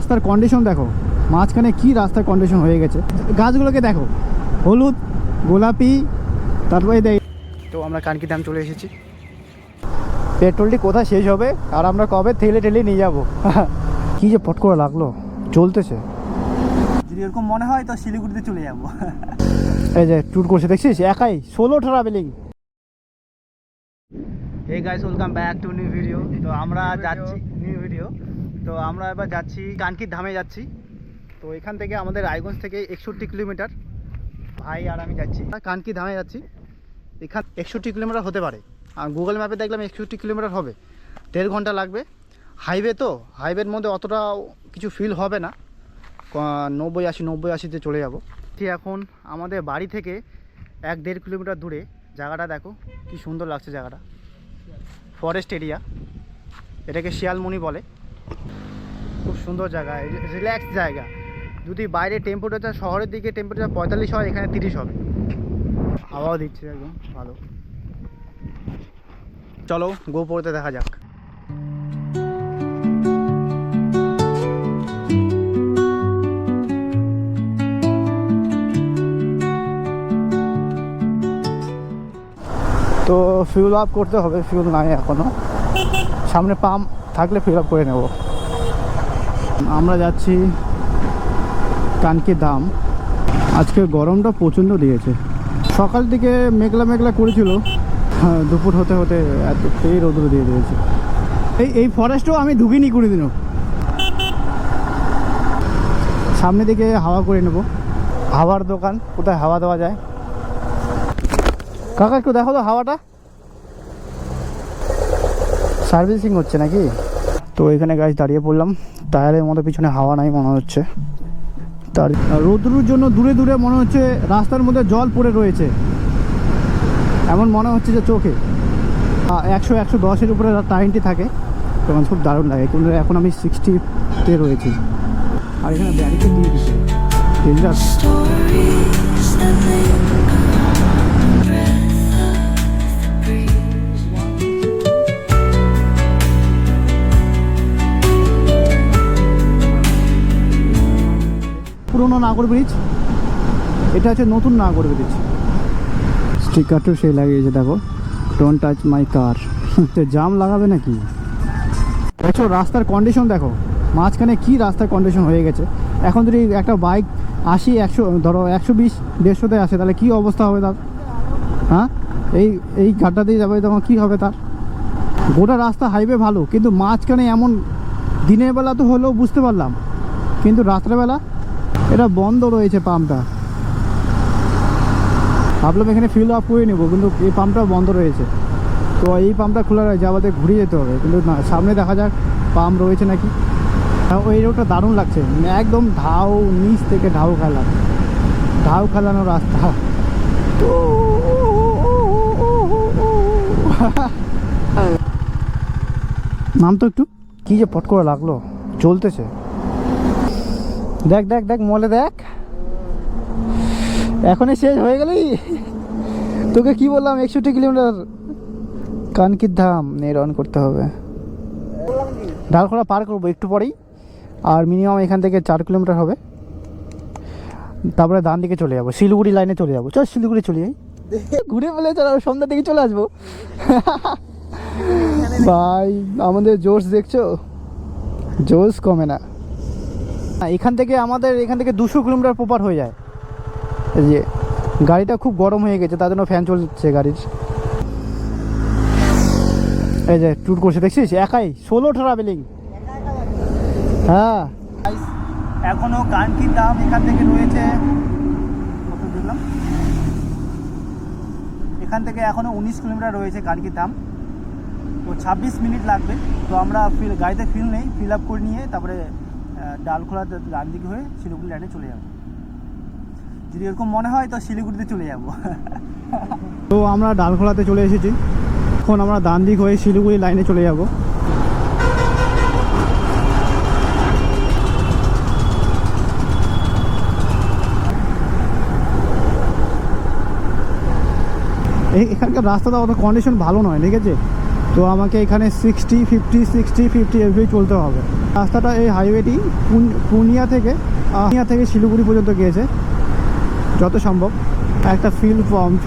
রাস্তার কন্ডিশন দেখো, মাঝখানে কি রাস্তার কন্ডিশন হয়ে গেছে। গাছগুলোকে দেখো, হলুদ, গোলাপি, তারপরে দেখ। তো আমরা কানকি ধাম চলে এসেছি। পেট্রোলটি কোথায় শেষ হবে আর আমরা কবে ঠেলে ঠেলে নিয়ে যাবো। কি যে পট করে লাগলো, চলতেছে। যদি এরকম মনে হয় তো শিলিগুড়িতে চলে যাবো। এই যে ট্যুর করছে দেখছিস, একাই সোলো ট্রাভেলিং। এই guys, welcome back to new video. তো আমরা যাচ্ছি নিউ ভিডিও। তো আমরা এবার যাচ্ছি কানকি ধামে যাচ্ছি। তো এখান থেকে আমাদের রায়গঞ্জ থেকে 61 কিলোমিটার, ভাই আর আমি যাচ্ছি কানকি ধামে যাচ্ছি। এখান 61 কিলোমিটার হতে পারে, আর গুগল ম্যাপে দেখলাম 61 কিলোমিটার হবে। 1.5 ঘন্টা লাগবে। হাইওয়ে তো, হাইওয়ের মধ্যে অতটা কিছু ফিল হবে না। 90-80-90-80-তে চলে যাব। ঠিক এখন আমাদের বাড়ি থেকে 1-1.5 কিলোমিটার দূরে। জায়গাটা দেখো কি সুন্দর লাগছে জায়গাটা, ফরেস্ট এরিয়া, এটাকে শিয়ালমণি বলে। খুব সুন্দর জায়গা, রিল্যাক্স জায়গা। যদি বাইরে টেম্পারেচার, শহরের দিকে টেম্পারেচার 45 হয়, এখানে 30 হবে। হাওয়াও দিচ্ছে একদম ভালো। চলো গোপুরতে দেখা যাক। তো ফিউল আপ করতে হবে, ফিউল নাই এখনো, সামনে পাম্প থাকলে ফিল আপ করে নেব। আমরা যাচ্ছি কানকি ধাম। আজকে গরমটা প্রচণ্ড দিয়েছে, সকাল থেকে মেঘলা মেঘলা করেছিল, হ্যাঁ দুপুর হতে হতে এত ফের রোদ্র দিয়ে দিয়েছে। এই ফরেস্টও আমি ঢুকিনি করে দিন। সামনে দিকে হাওয়া করে নেব। হাওয়ার দোকান, কোথায় হাওয়া দেওয়া যায়। কাকা একটু দেখো তো হাওয়াটা, সার্ভিসিং হচ্ছে নাকি। তো এখানে গাছ দাঁড়িয়ে পড়লাম, টায়ারের মতো পিছনে হাওয়া নাই মনে হচ্ছে। তার রোদ্রুর জন্য দূরে দূরে মনে হচ্ছে রাস্তার মধ্যে জল পড়ে রয়েছে, এমন মনে হচ্ছে যে চোখে। 100-110-এর উপরে টাইমটি থাকে, তখন খুব দারুণ লাগে। কিন্তু এখন আমি 60-তে রয়েছি, আর এখানে ব্যারিকেড দিয়ে দিচ্ছে, ডেঞ্জার। পুরোনো নাগর ব্রিজ, এটা হচ্ছে নতুন নাগর ব্রিজ। স্টিকারটাও সেই লাগিয়েছে দেখো, ডোন্ট টাচ মাই কার। জাম লাগাবে নাকি। দেখছো রাস্তার কন্ডিশন দেখো, মাঝখানে কি রাস্তার কন্ডিশন হয়ে গেছে। এখন যদি একটা বাইক 80-100, ধরো 120-150-তে আসে, তাহলে কি অবস্থা হবে তার। হ্যাঁ, এই ঘাটটা দিয়ে যাবে তখন কী হবে তার। গোটা রাস্তা হাইওয়ে ভালো, কিন্তু মাঝখানে এমন, দিনের বেলা তো হলেও বুঝতে পারলাম, কিন্তু রাত্রেবেলা এটা বন্ধ রয়েছে পাম্পটা। ভাবলাম এখানে ফিল আপ করে নেবো, কিন্তু এই পাম্পটা বন্ধ রয়েছে। তো এই পাম্পটা খোলা রয়েছে, আমাদের ঘুরে যেতে হবে। কিন্তু না, সামনে দেখা যাক পাম্প রয়েছে নাকি। ওই রোডটা দারুণ লাগছে, একদম ঢাউ, নিচ থেকে ঢাউ খেলানো রাস্তা। তো নাম তো একটু কি যে পট করে লাগলো, চলতেছে। দেখ দেখ দেখ মলে দেখ, এখনই শেষ হয়ে গেলি। তোকে কি বললাম, 61 kilometre Kanki Dham net on করতে হবে। ডালখোলা পার করবো একটু পরেই, আর মিনিমাম এখান থেকে 4 কিলোমিটার হবে। তারপরে ডান দিকে চলে যাবো, শিলিগুড়ি লাইনে চলে যাবো। চল শিলিগুড়ি চলে যাই, ঘুরে ফেলে চল, সন্ধ্যার দিকে চলে আসবো। ভাই আমাদের জোশ দেখছো, জোশ কমে না। এখান থেকে 200 কিলোমিটার প্রপার হয়ে যায়। এই যে গাড়িটা খুব গরম হয়ে গেছে, তার জন্য ফ্যান চলছে গাড়ির। এই যে ট্যুর করছে দেখছিস, একাই সোলো ট্রাভেলিং। হ্যাঁ, এখনো কানকি ধাম এখান থেকে রয়েছে কত দেখলাম, এখান থেকে এখনো 19 কিলোমিটার রয়েছে কানকি ধাম। তো 26 মিনিট লাগবে। তো আমরা গাড়িতে ফিল নেই, ফিল আপ করে নিয়ে তারপরে ডালখোলা ডান দিকে হয়ে শিলিগুড়ি লাইনে চলে যাব। যদি এরকম মনে হয় তো শিলিগুড়িতে চলে যাব। তো আমরা ডালখোলাতে চলে এসেছি, এখন আমরা ডান দিক হয়ে শিলিগুড়ি লাইনে চলে যাব। এখানকার রাস্তাটা অত কন্ডিশন ভালো নয়, ঠিক আছে। তো আমাকে এখানে 60-50 এভাবেই চলতে হবে। রাস্তাটা এই হাইওয়েটি পূর্ণিয়া থেকে শিলিগুড়ি পর্যন্ত গিয়েছে যত সম্ভব। একটা ফিল পাম্প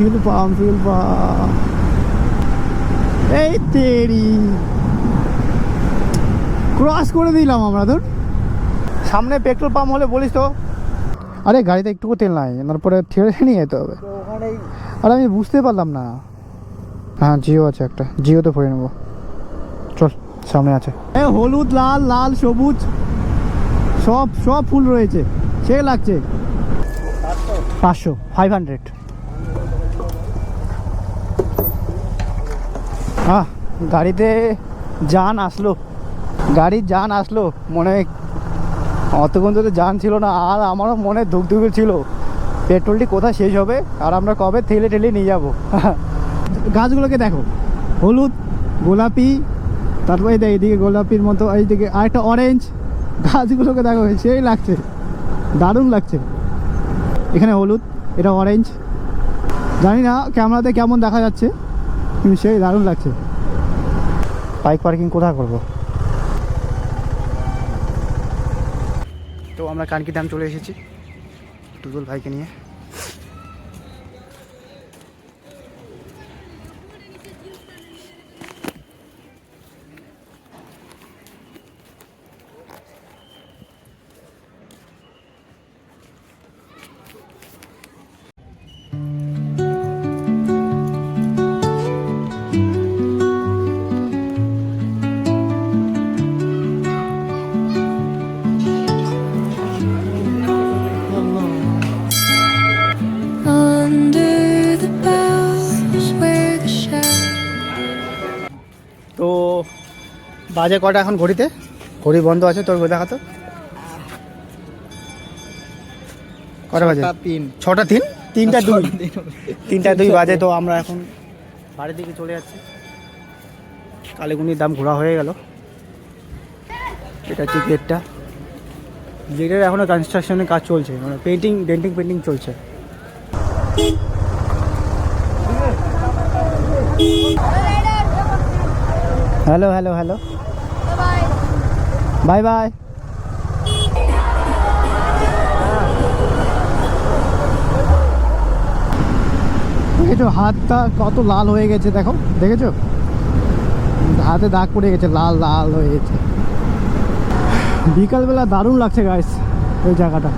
এই তেরি ক্রস করে দিলাম আমরা। ধর সামনে পেট্রোল পাম্প হলে বলিস তো। আরে গাড়িতে একটুকু তেল নাই, তারপরে ঠেলে নিয়ে যেতে হবে। আরে আমি বুঝতে পারলাম না। হ্যাঁ জিও আছে, একটা জিওতে ভরে নেবো। চল সামনে আছে হলুদ, লাল লাল সবুজ সব ফুল রয়েছে, সে লাগছে 500 গাড়িতে গাড়ির জান আসলো মনে। অতক্ষণ তো জান ছিল না, আর আমারও মনে ধুকধুকে ছিল পেট্রোলটি কোথায় শেষ হবে আর আমরা কবে ঠেলে নিয়ে যাব। গাছগুলোকে দেখো, হলুদ গোলাপি, তারপরে এইদিকে গোলাপির মতো, এইদিকে আরেকটা অরেঞ্জ। গাছগুলোকে দেখো, সেই লাগছে, দারুণ লাগছে। এখানে হলুদ, এটা অরেঞ্জ। জানি না ক্যামেরাতে কেমন দেখা যাচ্ছে, কিন্তু সেই দারুণ লাগছে। বাইক পার্কিং কোথায় করবো? তো আমরা কানকি ধাম চলে এসেছি টুটুল ভাইকে নিয়ে। তো বাজে কটা এখন ঘড়িতে? ঘড়ি বন্ধ আছে, তোর দেখাতো কটা বাজে? 6টা 3টা 2 বাজে। তো আমরা এখন বাড়ির দিকে চলে যাচ্ছি। কালীগুনির দাম ঘোরা হয়ে গেল। এটা হচ্ছে গেটটা। গেটের এখনও কনস্ট্রাকশনের কাজ চলছে, মানে পেন্টিং চলছে। Hello bye. দেখেছো হাতটা কত লাল হয়ে গেছে, দেখেছো হাতে দাগ পড়ে গেছে, লাল হয়ে গেছে। বিকালবেলা দারুণ লাগছে গাইস এই জায়গাটা।